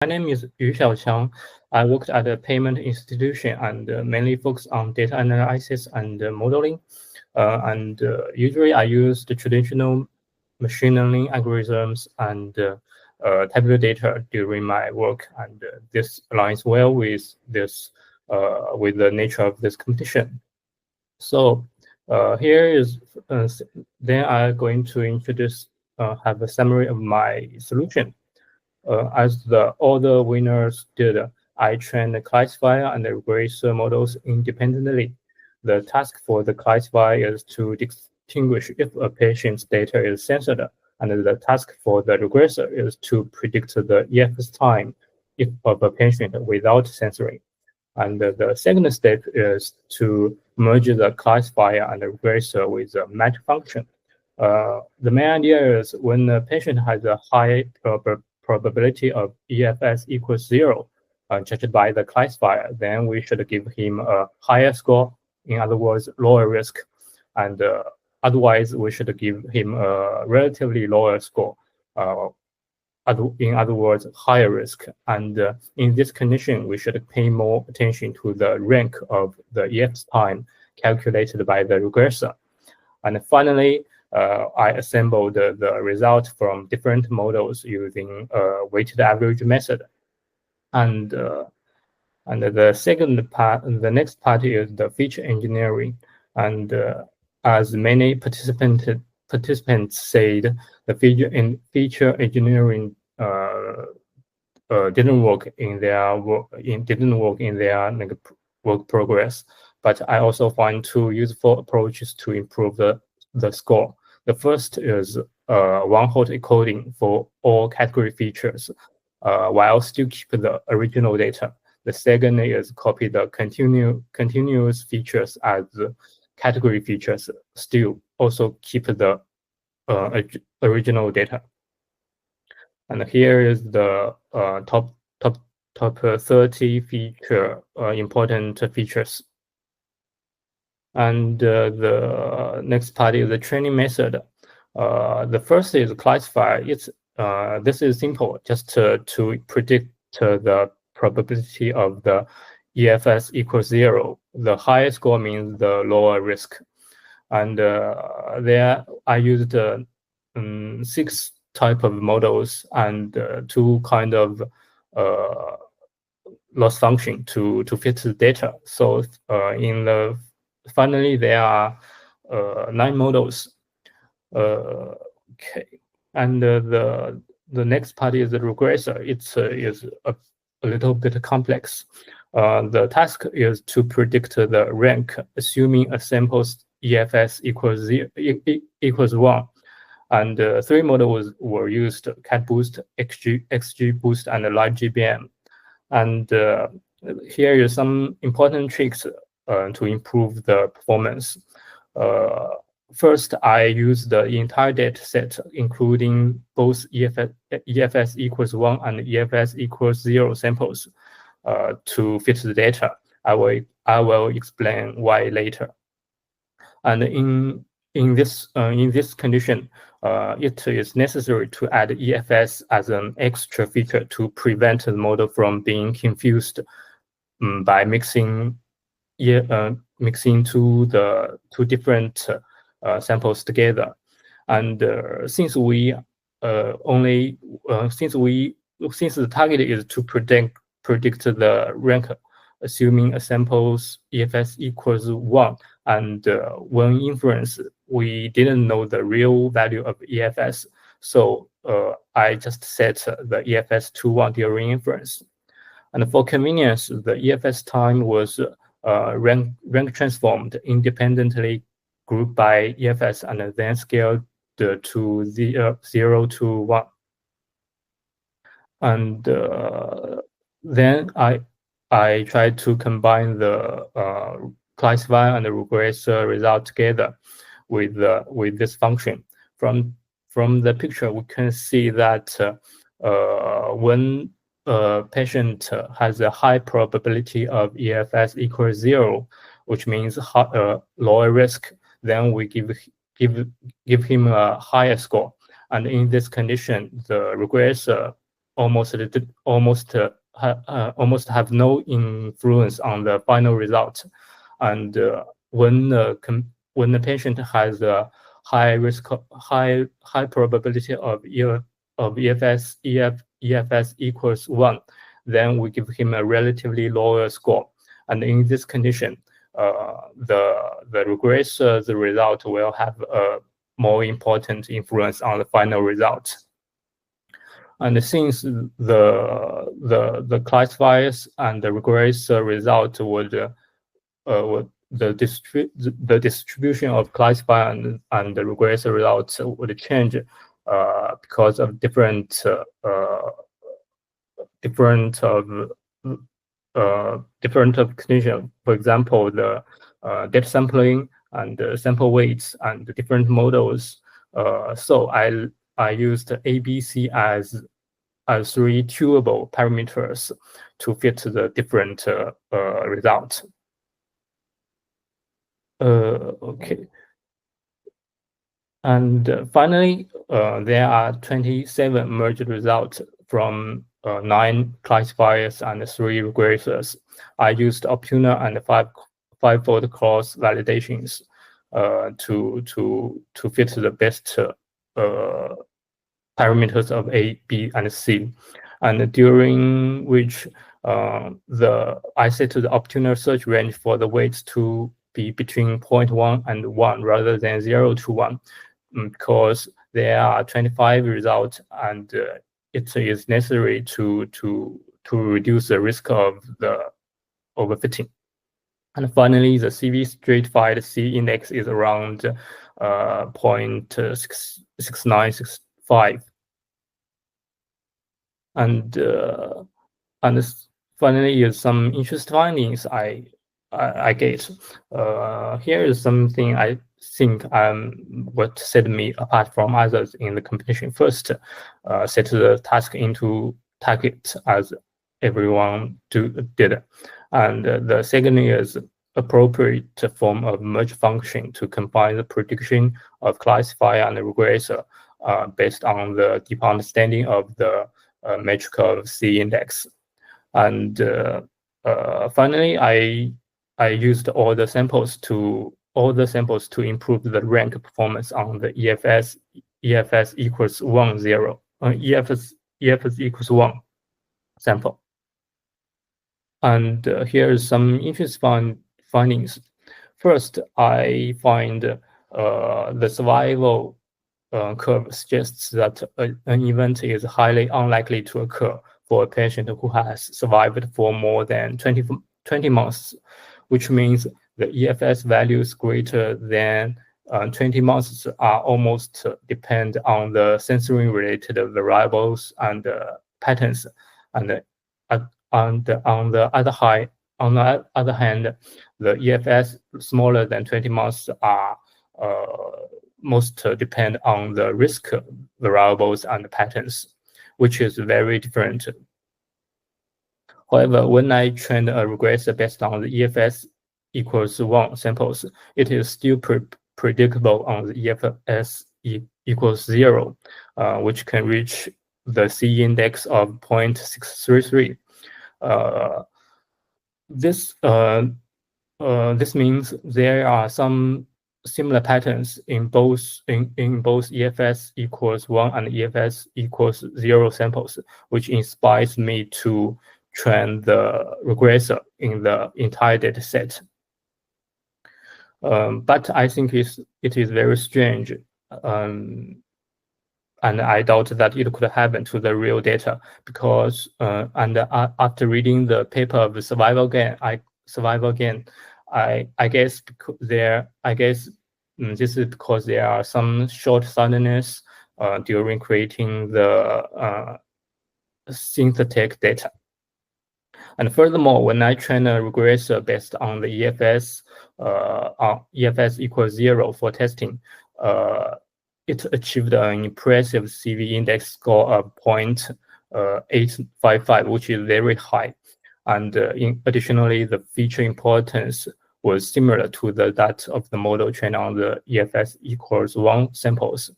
My name is Yu Xiaoqiang. I worked at a payment institution and mainly focus on data analysis and modeling. Usually I use the traditional machine learning algorithms and tabular data during my work, and this aligns well with this with the nature of this competition. So here is then I'm going to introduce have a summary of my solution. As all the winners did, I trained the classifier and the regressor models independently. The task for the classifier is to distinguish if a patient's data is censored, and the task for the regressor is to predict the EFS time of a patient without censoring. And the second step is to merge the classifier and the regressor with a match function. The main idea is when a patient has a high probability of EFS equals 0, judged by the classifier, then we should give him a higher score, in other words, lower risk. And otherwise, we should give him a relatively lower score, in other words, higher risk. And in this condition, we should pay more attention to the rank of the EFS time calculated by the regressor. And finally, I assembled the result from different models using a weighted average method. And the second part, the next part is the feature engineering. And as many participants said, the feature engineering didn't work in their work progress. But I also find two useful approaches to improve the score. The first is one-hot encoding for all category features, while still keep the original data. The second is copy the continuous features as category features, still also keep the original data. And here is the top 30 important features. And the next part is the training method. The first is classifier. This is simple, just to predict the probability of the EFS equals 0. The higher score means the lower risk. And there I used 6 type of models and 2 kind of loss function to fit the data. So finally, there are 9 models. Okay, and the next part is the regressor. It's is a little bit complex. The task is to predict the rank, assuming a sample's EFS equals 1. And 3 models were used: CatBoost, XGBoost, and LightGBM. And here is some important tricks to improve the performance. First, I use the entire data set, including both EFS equals 1 and EFS equals 0 samples to fit the data. I will explain why later. And in this condition, it is necessary to add EFS as an extra feature to prevent the model from being confused by mixing two different samples together. And since the target is to predict the rank, assuming a sample's EFS equals 1, and when inference, we didn't know the real value of EFS. So I just set the EFS to 1 during inference. And for convenience, the EFS time was rank transformed independently, grouped by EFS, and then scaled to 0 to 1. And then I tried to combine the classifier and the regressor result together with this function. From the picture, we can see that when a patient has a high probability of EFS equals 0, which means lower risk, then we give him a higher score. And in this condition, the regressor almost have no influence on the final result. And when the patient has a high risk, high probability of EFS equals 1, then we give him a relatively lower score. And in this condition, the regressor, the result will have a more important influence on the final result. And since the classifiers and the regressor result would the distribution of classifier and the regressor results would change because of different conditions. For example, the data sampling and the sample weights and the different models. So I used ABC as 3 tunable parameters to fit the different results. Okay. And finally, there are 27 merged results from 9 classifiers and 3 regressors. I used optional and 5-fold cross validations to fit the best parameters of A, B, and C, and during which I set the optimal search range for the weights to be between 0.1 and 1 rather than 0 to 1, because there are 25 results, and it is necessary to reduce the risk of the overfitting. And finally, the CV stratified C index is around 0.6965. And finally, is some interesting findings I get. Here is something I think what set me apart from others in the competition. First, set the task into target as everyone did. And the second is appropriate form of merge function to combine the prediction of classifier and regressor based on the deep understanding of the metric of C index. And finally, I used all the samples to improve the rank performance on the EFS equals 1, 0, EFS equals 1 sample. And here is some interesting findings. First, I find the survival curve suggests that an event is highly unlikely to occur for a patient who has survived for more than 20 months, which means the EFS values greater than 20 months are almost depend on the sensory-related variables and patterns, and on the other hand, the EFS smaller than 20 months are most depend on the risk variables and patterns, which is very different. However, when I trained a regressor based on the EFS equals 1 samples, it is still predictable on the EFS equals 0, which can reach the C index of 0.633. This means there are some similar patterns in both EFS equals 1 and EFS equals 0 samples, which inspires me to train the regressor in the entire data set. But I think it is very strange, and I doubt that it could happen to the real data, because after reading the paper of survival gain, I guess this is because there are some short-sightedness during creating the synthetic data. And furthermore, when I train a regressor based on the EFS equals 0 for testing, it achieved an impressive CV index score of 0.855, which is very high. And additionally, the feature importance was similar to that of the model trained on the EFS equals 1 samples.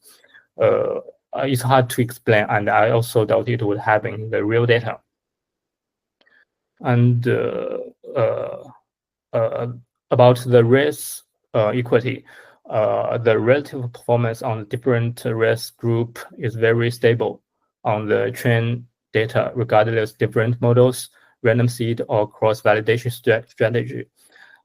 it's hard to explain, and I also doubt it would happen in the real data. And about the race equity, the relative performance on different race group is very stable on the train data, regardless different models, random seed or cross-validation strategy.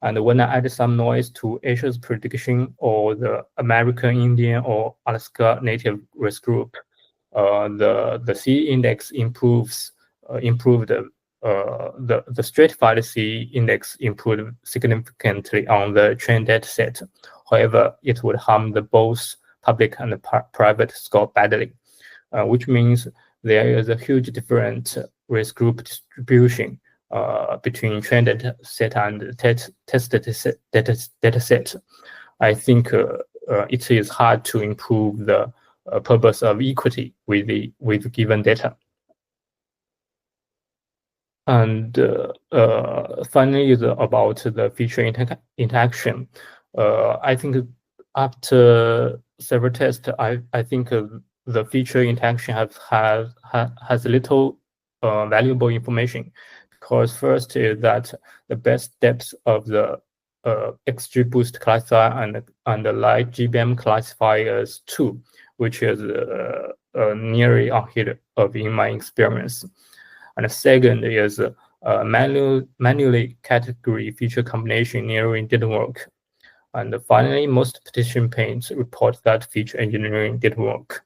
And when I add some noise to Asia's prediction or the American Indian or Alaska Native race group, the C index improved. The stratified C index improved significantly on the trained dataset. However, it would harm the both public and private score badly, which means there is a huge different race group distribution between trained dataset and tested dataset. I think it is hard to improve the purpose of equity with given data. And finally, is about the feature interaction. I think after several tests, I think the feature interaction has little valuable information. Because first is that the best depth of the XGBoost classifier and the light GBM classifiers 2, which is nearly unheard of in my experience. And the second is manually category feature combination narrowing didn't work. And finally, most participants report that feature engineering didn't work.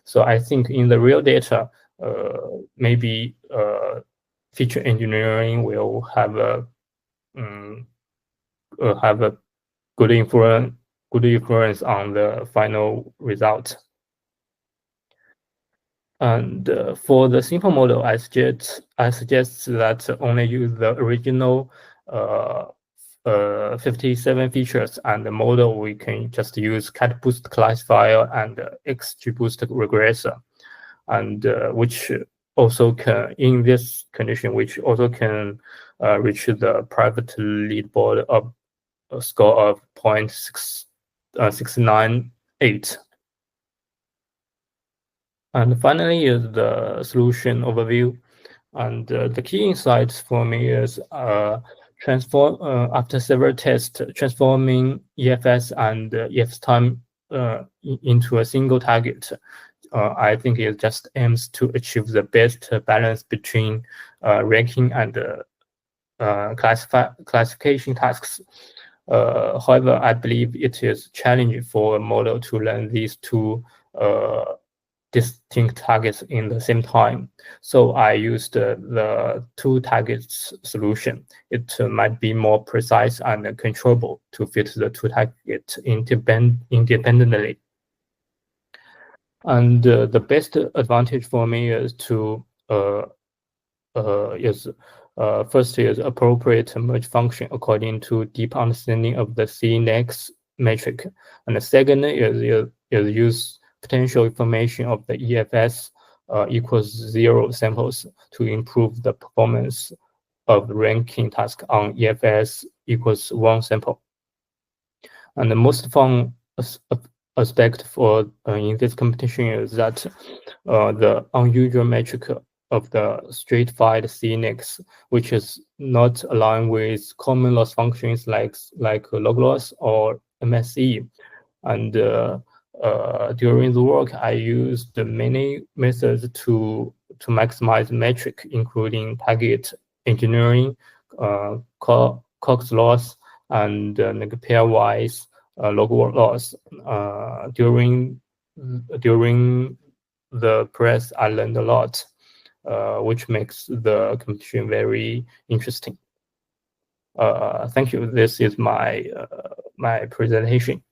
So I think in the real data, maybe feature engineering will have a good influence on the final result. And for the simple model, I suggest that only use the original 57 features, and the model we can just use CatBoost classifier and XGBoost regressor, and which also can, in this condition, which also can reach the private leaderboard of a score of 0.698. And finally is the solution overview. And the key insights for me is after several tests, transforming EFS and EFS time into a single target. I think it just aims to achieve the best balance between ranking and classification tasks. However, I believe it is challenging for a model to learn these two distinct targets in the same time. So I used the two targets solution. It might be more precise and controllable to fit the two targets independently. And the best advantage for me is to first is appropriate merge function according to deep understanding of the C-index metric, and the second is use potential information of the EFS equals 0 samples to improve the performance of ranking task on EFS equals 1 sample. And the most fun aspect for in this competition is that the unusual metric of the stratified C-index, which is not aligned with common loss functions like log loss or MSE. And during the work, I used many methods to maximize metric, including target engineering, Cox loss, and pairwise log loss. During the press, I learned a lot, which makes the competition very interesting. Thank you. This is my presentation.